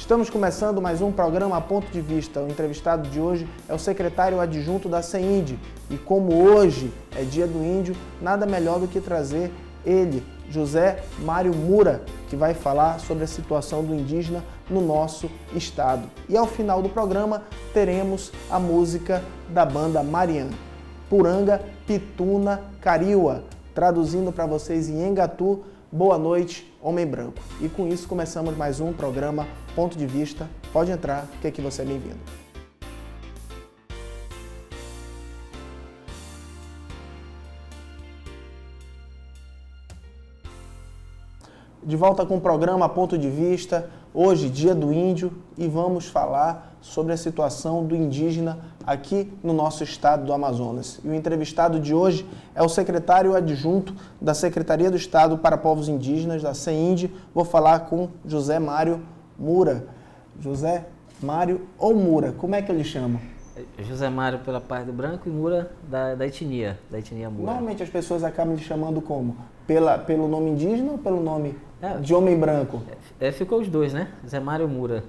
Estamos começando mais um programa Ponto de Vista. O entrevistado de hoje é o secretário adjunto da CEINDE. E como hoje é dia do índio, nada melhor do que trazer ele, José Mário Mura, que vai falar sobre a situação do indígena no nosso estado. E ao final do programa teremos a música da banda Marian, Puranga Pituna Cariua, traduzindo para vocês em Engatu, boa noite, homem branco. E com isso começamos mais um programa Ponto de Vista. Pode entrar, que aqui você é bem-vindo. De volta com o programa Ponto de Vista, hoje dia do índio, e vamos falar sobre a situação do indígena aqui no nosso estado do Amazonas. E o entrevistado de hoje é o secretário adjunto da Secretaria do Estado para Povos Indígenas, da CEINDE. Vou falar com José Mário Mura. José Mário ou Mura, como é que ele chama? José Mário pela parte do branco e Mura da etnia Mura. Normalmente as pessoas acabam lhe chamando como? Pelo nome indígena ou pelo nome de homem branco? Ficou os dois, né? Zé Mário Mura.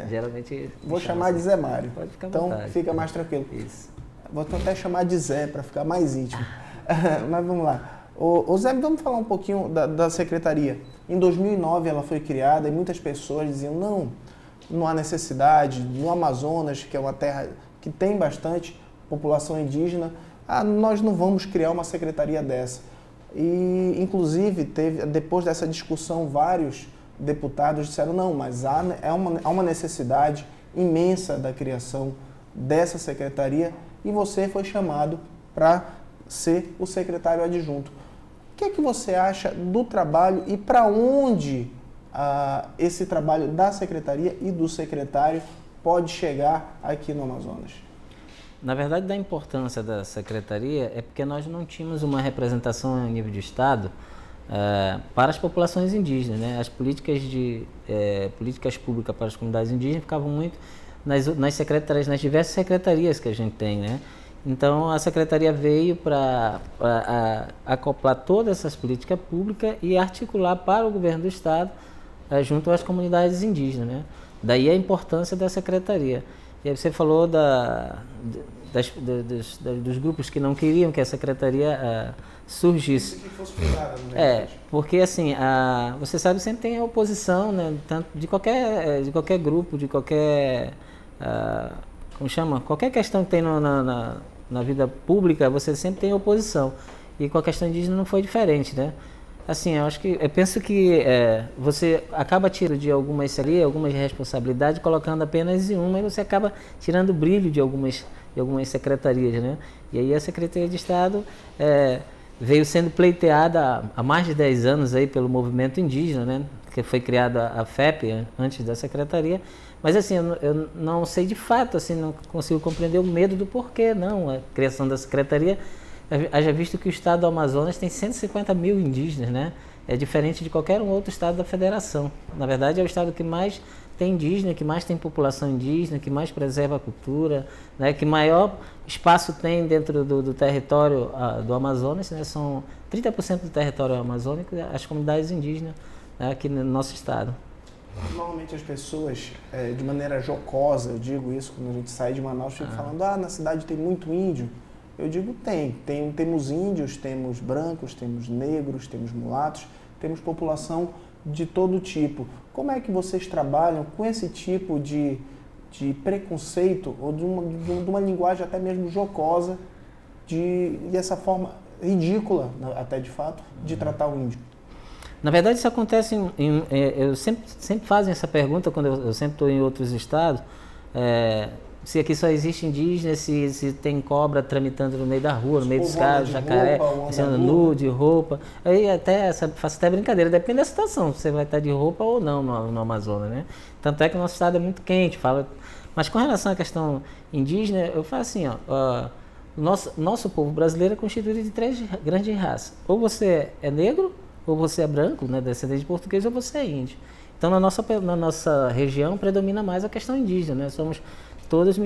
Geralmente... Vou chamar de Zé Mário. Pode ficar à então vontade. Fica mais tranquilo. Isso. Vou até chamar de Zé para ficar mais íntimo. Mas vamos lá. Ô Zé, vamos falar um pouquinho da secretaria. Em 2009 ela foi criada e muitas pessoas diziam não há necessidade, no Amazonas, que é uma terra que tem bastante população indígena, nós não vamos criar uma secretaria dessa. E, inclusive, depois dessa discussão, vários deputados disseram, não, mas há uma necessidade imensa da criação dessa secretaria e você foi chamado para ser o secretário adjunto. O que é que você acha do trabalho e para onde esse trabalho da secretaria e do secretário pode chegar aqui no Amazonas? Na verdade, da importância da secretaria é porque nós não tínhamos uma representação a nível de Estado para as populações indígenas, né? As políticas públicas para as comunidades indígenas ficavam muito nas secretarias, nas diversas secretarias que a gente tem, né? Então, a secretaria veio para acoplar todas essas políticas públicas e articular para o governo do Estado junto às comunidades indígenas, né? Daí a importância da secretaria. E aí você falou dos grupos que não queriam que a secretaria surgisse. Que fosse cuidada, né? Porque assim, você sabe, sempre tem a oposição, né? Tanto de qualquer grupo, de qualquer, qualquer questão que tem na vida pública, você sempre tem oposição. E com a questão indígena não foi diferente, né? Assim, eu penso que você acaba tirando de algumas responsabilidades, colocando apenas em uma, e você acaba tirando o brilho de algumas secretarias, né? E aí a Secretaria de Estado veio sendo pleiteada há mais de 10 anos aí pelo movimento indígena, né? Que foi criada a FEP antes da Secretaria. Mas assim, eu não sei de fato, assim, não consigo compreender o medo do porquê, não, a criação da Secretaria. Haja visto que o estado do Amazonas tem 150 mil indígenas, né? É diferente de qualquer um outro estado da federação. Na verdade, é o estado que mais tem indígena, que mais tem população indígena, que mais preserva a cultura, né? Que maior espaço tem dentro do território do Amazonas, né? São 30% do território amazônico, as comunidades indígenas, né? Aqui no nosso estado. Normalmente as pessoas, de maneira jocosa, eu digo isso, quando a gente sai de Manaus, ficam falando, na cidade tem muito índio. Eu digo temos índios, temos brancos, temos negros, temos mulatos, temos população de todo tipo. Como é que vocês trabalham com esse tipo de preconceito ou de uma linguagem até mesmo jocosa, dessa forma ridícula, até de fato, de tratar o índio? Na verdade, isso acontece eu sempre fazem essa pergunta quando eu sempre estou em outros estados, se aqui só existe indígena, se tem cobra tramitando no meio da rua, no meio dos carros, jacaré, sendo nu, de roupa. Aí faço até brincadeira, depende da situação, se você vai estar de roupa ou não no Amazonas, né? Tanto é que o nosso estado é muito quente, mas com relação à questão indígena, eu falo assim, o nosso povo brasileiro é constituído de 3 grandes raças. Ou você é negro, ou você é branco, né, descendente de português, ou você é índio. Então, na nossa região, predomina mais a questão indígena, né? Somos todos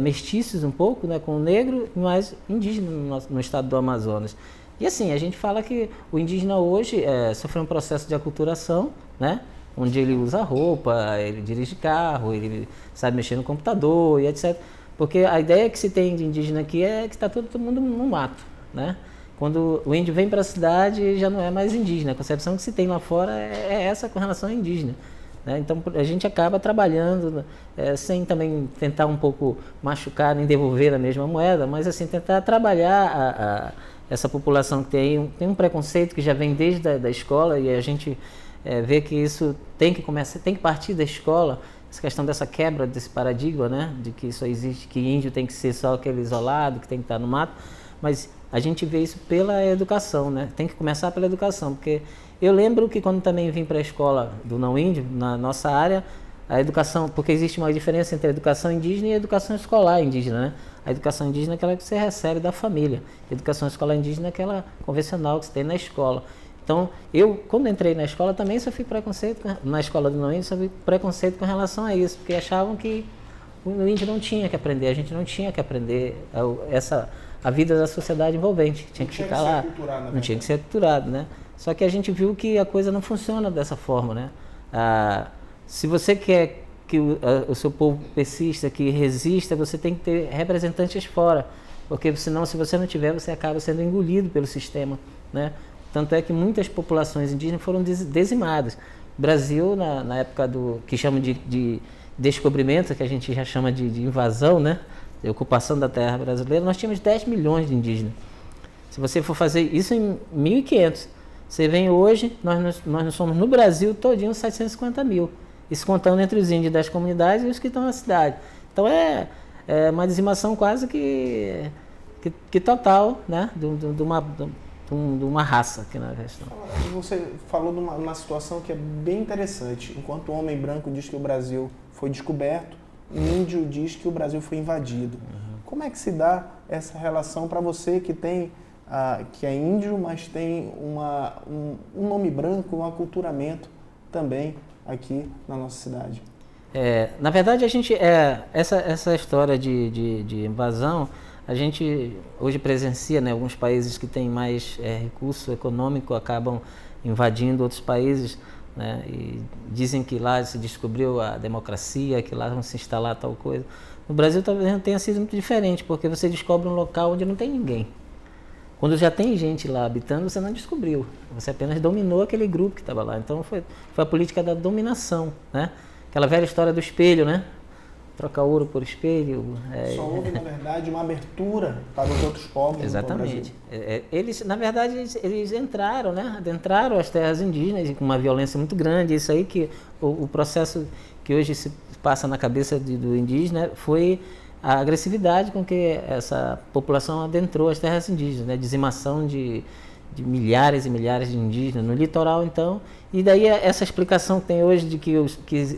mestiços um pouco, né, com o negro, mas indígena no estado do Amazonas. E assim, a gente fala que o indígena hoje sofreu um processo de aculturação, né, onde ele usa roupa, ele dirige carro, ele sabe mexer no computador e etc. Porque a ideia que se tem de indígena aqui é que está todo mundo no mato, né? Quando o índio vem para a cidade, já não é mais indígena. A concepção que se tem lá fora é essa com relação ao indígena, né? Então a gente acaba trabalhando sem também tentar um pouco machucar nem devolver a mesma moeda, mas assim tentar trabalhar essa população que tem um preconceito que já vem desde da escola, e a gente vê que isso tem que partir da escola, essa questão dessa quebra desse paradigma, né, de que só existe, que índio tem que ser só aquele isolado, que tem que estar no mato, mas a gente vê isso pela educação, né? Tem que começar pela educação, porque eu lembro que quando também vim para a escola do não índio, na nossa área, a educação, porque existe uma diferença entre a educação indígena e a educação escolar indígena, né? A educação indígena é aquela que você recebe da família, a educação escolar indígena é aquela convencional que você tem na escola. Então, eu, quando entrei na escola, também sofri preconceito, na escola do não índio, sofri preconceito com relação a isso, porque achavam que o índio não tinha que aprender, a gente não tinha que aprender a vida da sociedade envolvente, tinha que ficar lá, não tinha que ser aculturado, né? Só que a gente viu que a coisa não funciona dessa forma, né? Se você quer que o seu povo persista, que resista, você tem que ter representantes fora, porque senão, se você não tiver, você acaba sendo engolido pelo sistema, né? Tanto é que muitas populações indígenas foram dizimadas. O Brasil, na época que chamam de descobrimento, que a gente já chama de invasão, né? De ocupação da terra brasileira, nós tínhamos 10 milhões de indígenas. Se você for fazer isso em 1500, você vem hoje, nós somos no Brasil todinho 750 mil. Isso contando entre os índios das comunidades e os que estão na cidade. Então é uma dizimação quase que total, né? De uma raça aqui na questão. Você falou de uma situação que é bem interessante. Enquanto o homem branco diz que o Brasil foi descoberto, o índio diz que o Brasil foi invadido. Como é que se dá essa relação para você que que é índio, mas tem um nome branco, um aculturamento também aqui na nossa cidade? Na verdade, a gente essa história de invasão, a gente hoje presencia, né, alguns países que têm mais recurso econômico acabam invadindo outros países, né, e dizem que lá se descobriu a democracia, que lá vão se instalar tal coisa. No Brasil talvez não tenha sido muito diferente, porque você descobre um local onde não tem ninguém. Quando já tem gente lá habitando, você não descobriu, você apenas dominou aquele grupo que estava lá. Então foi a política da dominação, né? Aquela velha história do espelho, né? Trocar ouro por espelho. Só houve, na verdade, uma abertura para os outros povos. Exatamente. Eles, na verdade, eles entraram, né? Adentraram as terras indígenas com uma violência muito grande. Isso aí que o processo que hoje se passa na cabeça do indígena foi a agressividade com que essa população adentrou as terras indígenas, né? Dizimação de milhares e milhares de indígenas no litoral, então, e daí essa explicação que tem hoje de que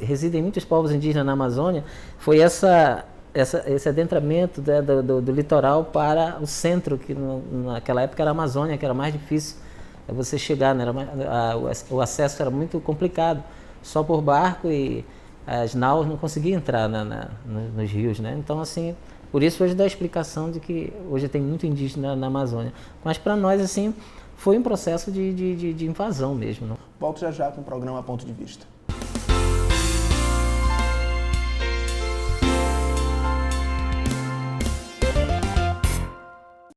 residem muitos povos indígenas na Amazônia foi esse adentramento, né, do litoral para o centro, que naquela época era a Amazônia, que era mais difícil você chegar, né? O acesso era muito complicado, só por barco, e as naus não conseguiam entrar nos rios, né? Então, assim, por isso hoje dá a explicação de que hoje tem muito indígena na Amazônia. Mas para nós, assim, foi um processo de invasão mesmo. Não? Volto já com o programa Ponto de Vista.